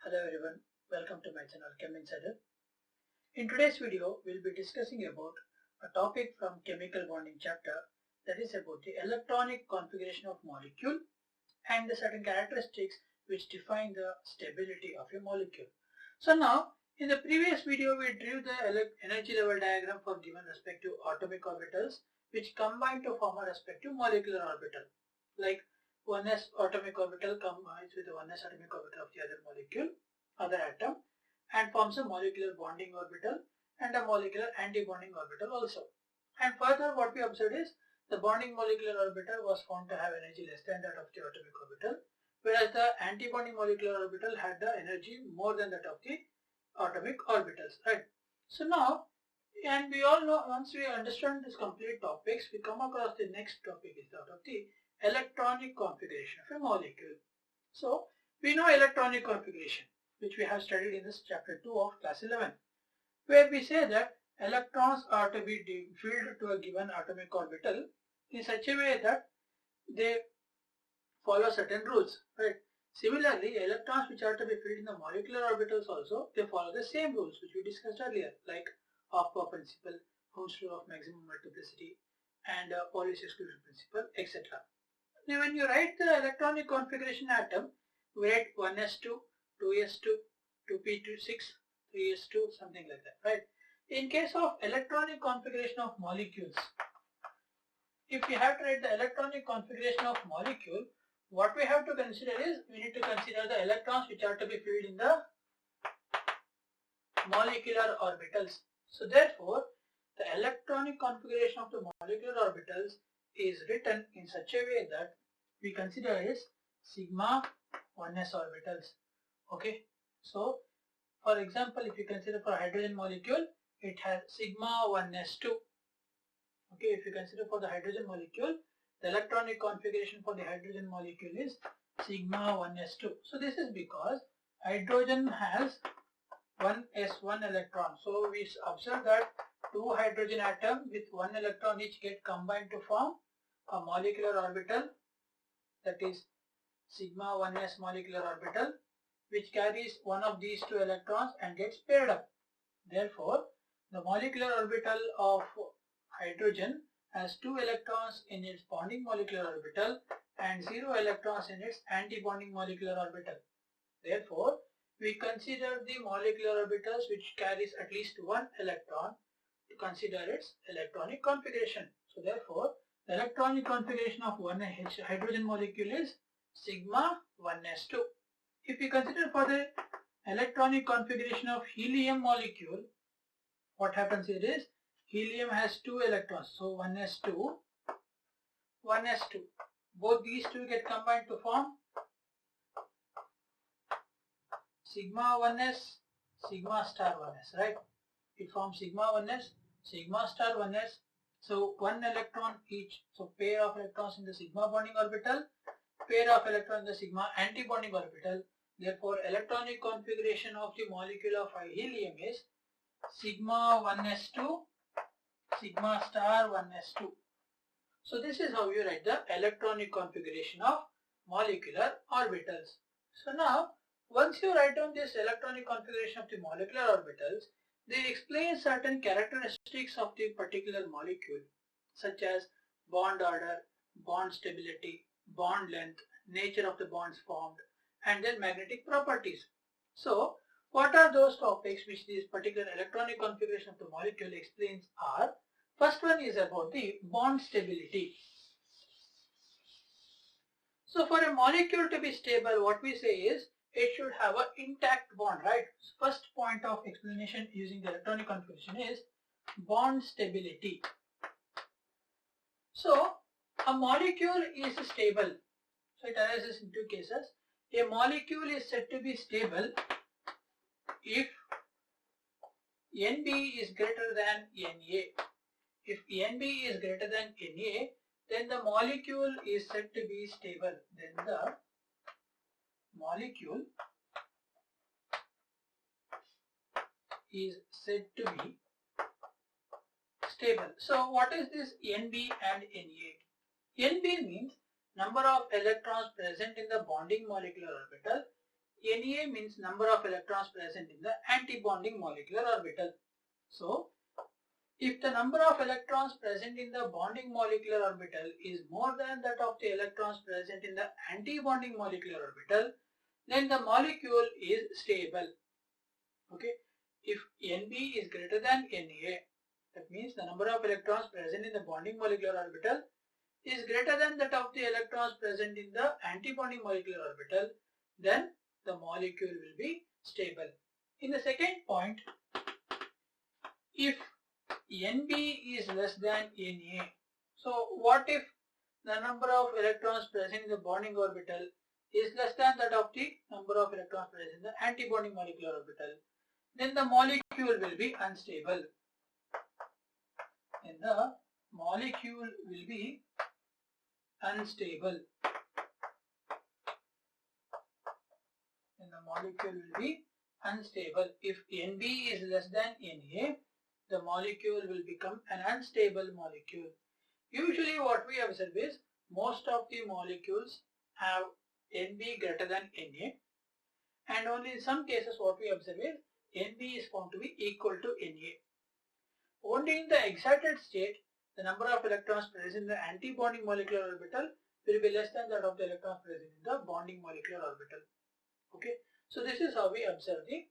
Hello everyone, welcome to my channel ChemInsider. In today's video, we'll be discussing about a topic from chemical bonding chapter, that is about the electronic configuration of molecule and the certain characteristics which define the stability of a molecule. So now, in the previous video, we drew the energy level diagram for given respective atomic orbitals which combine to form a respective molecular orbital. Like 1s atomic orbital combines with the 1s atomic orbital of the other atom, and forms a molecular bonding orbital and a molecular anti-bonding orbital also. And further, what we observed is the bonding molecular orbital was found to have energy less than that of the atomic orbital, whereas the anti-bonding molecular orbital had the energy more than that of the atomic orbitals, right? So now, and we all know, once we understand this complete topics, we come across the next topic is that of the electronic configuration of a molecule. So we know electronic configuration, which we have studied in this chapter 2 of class 11, where we say that electrons are to be filled to a given atomic orbital in such a way that they follow certain rules, right? Similarly, electrons which are to be filled in the molecular orbitals also, they follow the same rules which we discussed earlier, like Hofbauer principle, Hund's law of maximum multiplicity, and Pauli's exclusion principle, etc. Now, when you write the electronic configuration atom, we write 1s2, 2s2, 2p26, 3s2, something like that, right? In case of electronic configuration of molecules, if we have to write the electronic configuration of molecule, what we have to consider is, we need to consider the electrons which are to be filled in the molecular orbitals. So therefore, the electronic configuration of the molecular orbitals is written in such a way that we consider as sigma 1s orbitals. Okay, so for example, if you consider for a hydrogen molecule, it has sigma 1s2. Okay, if you consider for the hydrogen molecule, the electronic configuration for the hydrogen molecule is sigma 1s2. So this is because hydrogen has 1s1 electron. So we observe that two hydrogen atoms with one electron each get combined to form a molecular orbital, that is sigma 1s molecular orbital, which carries one of these two electrons and gets paired up. Therefore, the molecular orbital of hydrogen has 2 electrons in its bonding molecular orbital and 0 electrons in its anti-bonding molecular orbital. Therefore, we consider the molecular orbitals which carries at least one electron to consider its electronic configuration. So therefore, the electronic configuration of one hydrogen molecule is sigma 1s2. If we consider for the electronic configuration of helium molecule, what happens here is helium has 2 electrons, so 1s2, 1s2. Both these two get combined to form sigma 1s, sigma star 1s, right? It forms sigma 1s, sigma star 1s. So one electron each, so pair of electrons in the sigma bonding orbital, pair of electrons in the sigma anti-bonding orbital. Therefore, electronic configuration of the molecule of helium is sigma 1s2, sigma star 1s2. So this is how you write the electronic configuration of molecular orbitals. So now, once you write down this electronic configuration of the molecular orbitals, they explain certain characteristics of the particular molecule, such as bond order, bond stability, bond length, nature of the bonds formed, and their magnetic properties. So, what are those topics which this particular electronic configuration of the molecule explains are? First one is about the bond stability. So for a molecule to be stable, what we say is it should have an intact bond, right? First point of explanation using the electronic configuration is bond stability. So a molecule is stable. So it arises in two cases. A molecule is said to be stable if Nb is greater than Na. If Nb is greater than Na, then the molecule is said to be stable. Then the molecule is said to be stable. So what is this Nb and Na? Nb means number of electrons present in the bonding molecular orbital. Na means number of electrons present in the anti-bonding molecular orbital. So, if the number of electrons present in the bonding molecular orbital is more than that of the electrons present in the anti-bonding molecular orbital, then the molecule is stable. Okay. If Nb is greater than Na, that means the number of electrons present in the bonding molecular orbital is greater than that of the electrons present in the anti-bonding molecular orbital, then the molecule will be stable. In the second point, if Nb is less than Na, so what if the number of electrons present in the bonding orbital is less than that of the number of electrons present in the anti-bonding molecular orbital? Then the molecule will be unstable. Then the molecule will be unstable. Then the molecule will be unstable. If Nb is less than Na, the molecule will become an unstable molecule. Usually what we observe is most of the molecules have Nb greater than Na, and only in some cases what we observe is Nb is found to be equal to Na. Only in the excited state, the number of electrons present in the anti-bonding molecular orbital will be less than that of the electrons present in the bonding molecular orbital. Okay, so this is how we observe the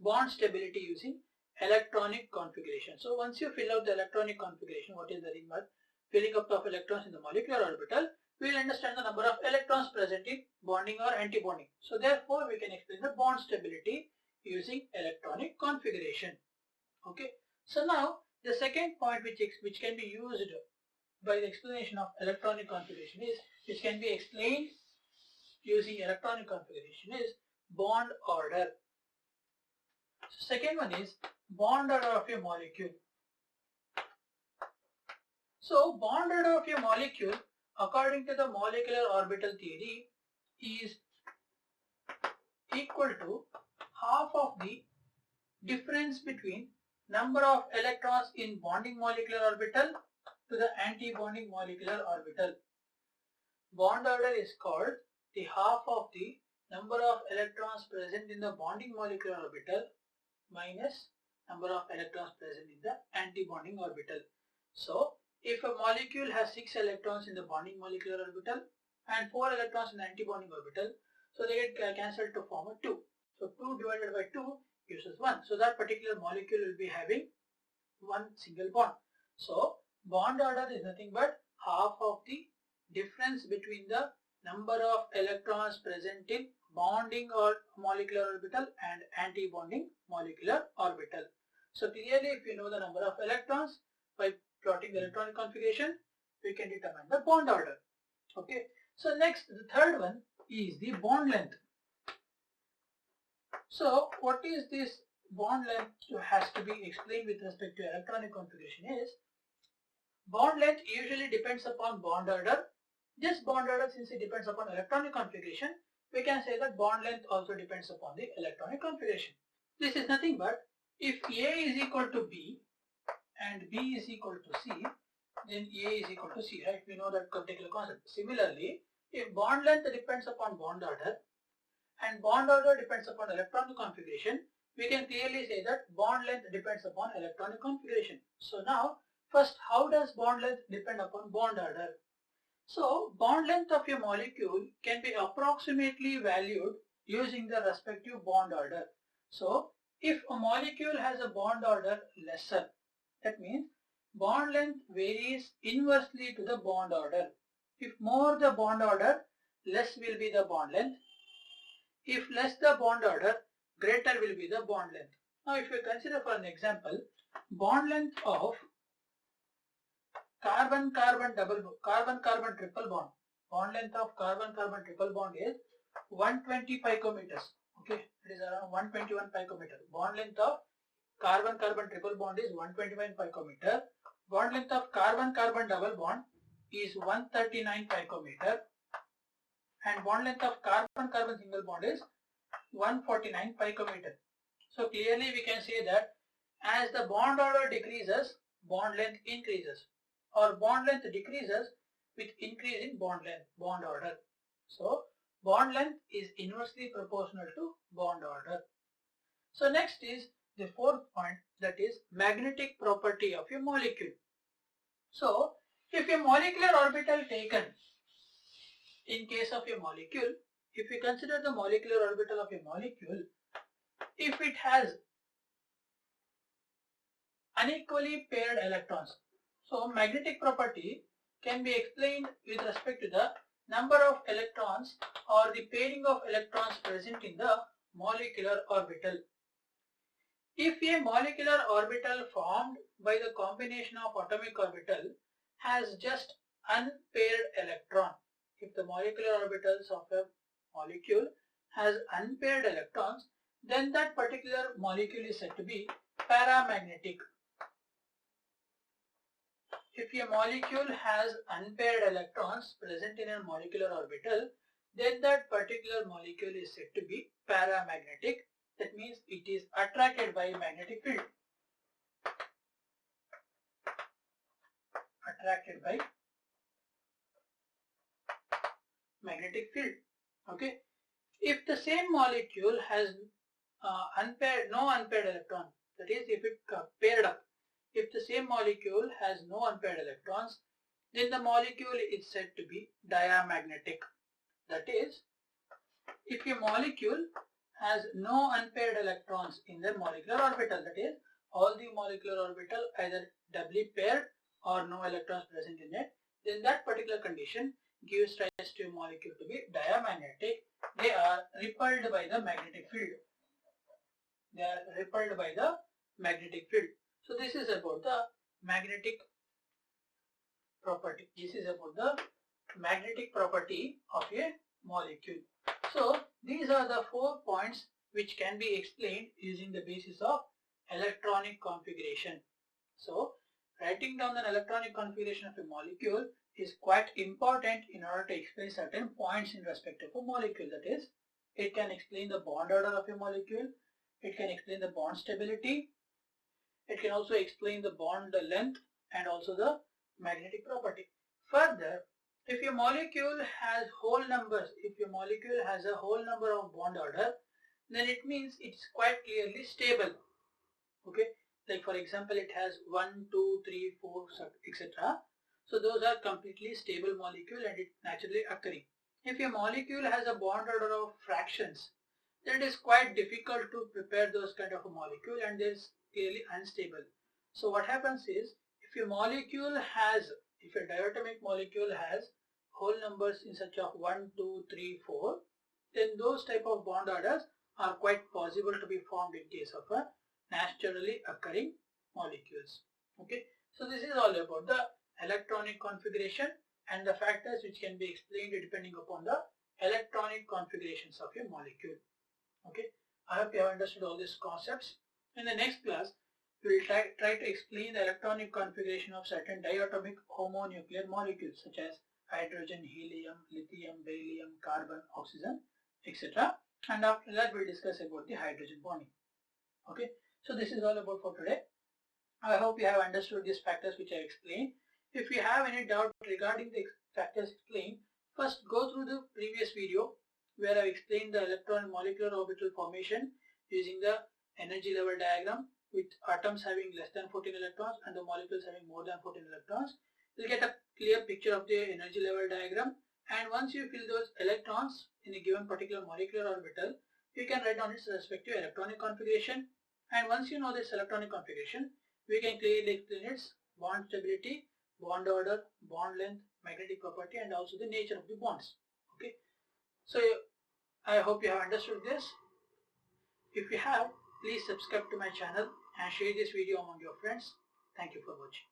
bond stability using electronic configuration. So once you fill out the electronic configuration, what is nothing but filling up of electrons in the molecular orbital, we will understand the number of electrons present in bonding or anti-bonding. So therefore we can explain the bond stability using electronic configuration. Okay, so now the second point which can be used by the explanation of electronic configuration is, which can be explained using electronic configuration, is bond order. So second one is bond order of a molecule. So bond order of a molecule according to the molecular orbital theory is equal to half of the difference between number of electrons in bonding molecular orbital to the anti-bonding molecular orbital. Bond order is called the half of the number of electrons present in the bonding molecular orbital minus number of electrons present in the anti-bonding orbital. So if a molecule has 6 electrons in the bonding molecular orbital and 4 electrons in the anti-bonding orbital, so they get cancelled to form a 2. So 2 divided by 2 gives us 1. So that particular molecule will be having one single bond. So bond order is nothing but half of the difference between the number of electrons present in bonding or molecular orbital and anti-bonding molecular orbital. So clearly if you know the number of electrons, by plotting the electronic configuration, we can determine the bond order. Okay. So next, the third one is the bond length. So what is this bond length has to be explained with respect to electronic configuration is, bond length usually depends upon bond order. This bond order, since it depends upon electronic configuration, we can say that bond length also depends upon the electronic configuration. This is nothing but if A is equal to B and B is equal to C, then A is equal to C, right? We know that particular concept. Similarly, if bond length depends upon bond order and bond order depends upon electronic configuration, we can clearly say that bond length depends upon electronic configuration. So now, first, how does bond length depend upon bond order? So bond length of a molecule can be approximately valued using the respective bond order. So if a molecule has a bond order lesser, that means bond length varies inversely to the bond order. If more the bond order, less will be the bond length. If less the bond order, greater will be the bond length. Now if we consider for an example, bond length of carbon-carbon triple bond. Bond length of carbon-carbon triple bond is 120 picometers. Okay, it is around 121 picometer. Bond length of carbon-carbon triple bond is 121 picometer. Bond length of carbon-carbon double bond is 139 picometer. And bond length of carbon-carbon single bond is 149 picometer. So clearly we can say that as the bond order decreases, bond length increases, or bond length decreases with increase in bond length, bond order. So bond length is inversely proportional to bond order. So next is the fourth point, that is magnetic property of a molecule. So if a molecular orbital taken in case of a molecule, if we consider the molecular orbital of a molecule, if it has unequally paired electrons, so magnetic property can be explained with respect to the number of electrons or the pairing of electrons present in the molecular orbital. If a molecular orbital formed by the combination of atomic orbital has just unpaired electron, if the molecular orbitals of a molecule has unpaired electrons, then that particular molecule is said to be paramagnetic. If a molecule has unpaired electrons present in a molecular orbital, then that particular molecule is said to be paramagnetic. That means it is attracted by a magnetic field. Attracted by magnetic field. Okay. If the same molecule has no unpaired electron, that is if it paired up, if the same molecule has no unpaired electrons, then the molecule is said to be diamagnetic. That is, if a molecule has no unpaired electrons in their molecular orbital, that is, all the molecular orbital either doubly paired or no electrons present in it, then that particular condition gives rise to a molecule to be diamagnetic. They are repelled by the magnetic field. They are repelled by the magnetic field. So this is about the magnetic property. This is about the magnetic property of a molecule. So these are the 4 points which can be explained using the basis of electronic configuration. So writing down the electronic configuration of a molecule is quite important in order to explain certain points in respect of a molecule. That is, it can explain the bond order of a molecule, it can explain the bond stability, it can also explain the bond length and also the magnetic property. Further, if your molecule has whole numbers, if your molecule has a whole number of bond order, then it means it's quite clearly stable. Okay, like for example, it has 1, 2, 3, 4, etc. So those are completely stable molecule and it's naturally occurring. If your molecule has a bond order of fractions, then it is quite difficult to prepare those kind of a molecule and it is clearly unstable. So what happens is, if your molecule has, if a diatomic molecule has whole numbers in such of 1, 2, 3, 4, then those type of bond orders are quite possible to be formed in case of a naturally occurring molecules. Okay, so this is all about the electronic configuration and the factors which can be explained depending upon the electronic configurations of a molecule. Okay, I hope you have understood all these concepts. In the next class, we will try to explain the electronic configuration of certain diatomic homonuclear molecules such as hydrogen, helium, lithium, beryllium, carbon, oxygen, etc. And after that, we will discuss about the hydrogen bonding. Okay, so this is all about for today. I hope you have understood these factors which I explained. If you have any doubt regarding the factors explained, first go through the previous video where I explained the electron molecular orbital formation using the energy level diagram with atoms having less than 14 electrons and the molecules having more than 14 electrons. You'll get a clear picture of the energy level diagram, and once you fill those electrons in a given particular molecular orbital, you can write down its respective electronic configuration, and once you know this electronic configuration, we can clearly explain its bond stability, bond order, bond length, magnetic property, and also the nature of the bonds. Okay, so I hope you have understood this. If you have, please subscribe to my channel and share this video among your friends. Thank you for watching.